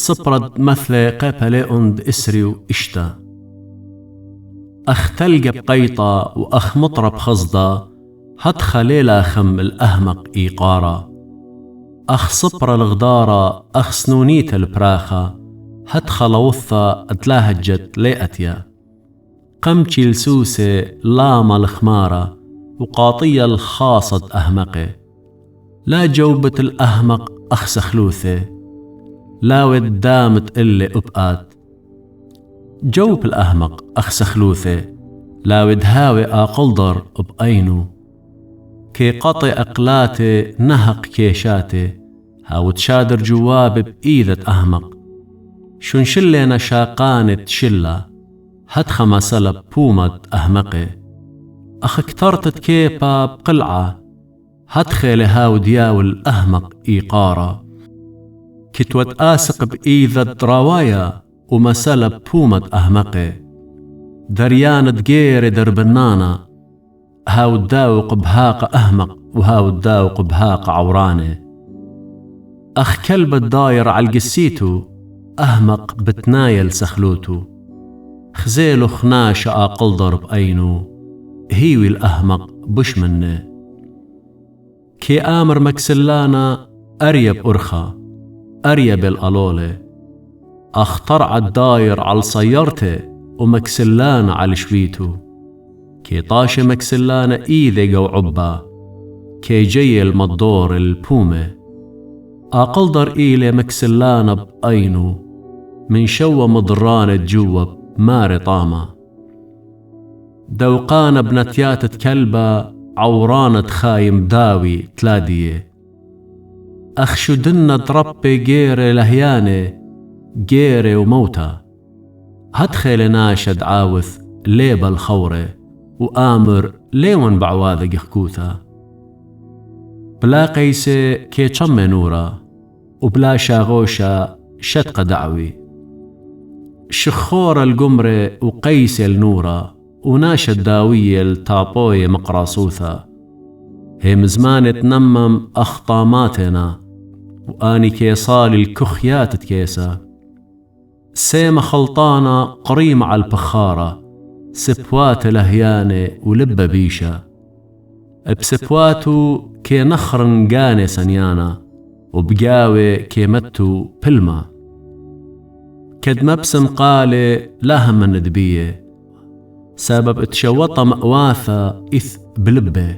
صبرد مثل قيبليوند إسريو إشتا أخ تلقى بقيطة وأخ مطرب خصدة هد خليلة خم الأهمق إيقارة أخ صبر الغدارة أخ سنونيت البراخة هد خلوثة أتلاهجت ليأتيا قمتي السوسة لام الخمارة وقاطية الخاصة أهمقه لا جوبة الأهمق أخ سخلوثة لا ود دامت إلي أبقات جوب الأهمق أخ سخلوثة لا ود هاوي أقلدر بأينو كي قطي أقلاتي نهق كيشاتي هاو تشادر جواب بإيدة أهمق شنشلنا شاقانت شلة هدخ مسألة بومت أهمقي أخ اكترتت كيبا بقلعة هدخل هاو دياول أهمق إيقارة كتوت آسق بإيدة روايا ومسألة بومت أهمقي دريانة جيري دربنانا هاو الداوق بهاق أهمق وهاو الداوق بهاق عوراني أخ كلب الداير عالقسيتو أهمق بتنايل سخلوتو خزيلو خناش أقل ضرب أينو هيوي الأهمق بش منه كي آمر مكسلانا أريب أرخا أريب الألولة أخطرع الداير عال صيرته ومكسلانا عال شويتو كي طاش مكسلانا إيذي قو عبا كي جي المدور البومة أقلدر إيلي مكسلانا بأينو من شوى مضران تجوب ماري طامة دوقان بنتيات كلبة عورانة خايم داوي تلادية أخشو دنا تربي جيري لهياني جيري وموتى هدخل ناشد عاوث ليبا الخورة وآمر ليون بعواذق خكوثا بلا قيسة كي چم نورا وبلا شاغوشا شتق دعوي شخور القمرة وقيس النورة وناشد داوية التابوية مقراصوثا هي مزمان تنمم أخطاماتنا وآني كيصال الكخيات تكيسا سيمة خلطانة قريمة على البخارة سبوات لهيانة ولب بيشا بسبواتو كي نخرن قاني سنيانا وبقاوي كي متو بلما كد مبسم قالي لهم الندبية سبب تشوطة مأواثة إث بلبه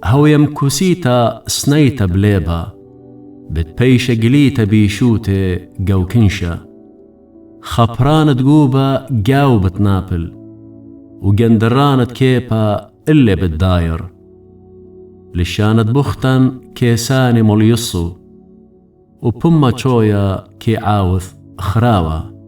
هو يمكوسيتا سنيتا بليبا بتبيش قليتا بيشوتي قو كنشا خبرانة تقوبة قاو بتنابل وقندرانة كيبا اللي بالداير لشانت بختن كيساني موليصو وبما تشويا كي عاوث خراوة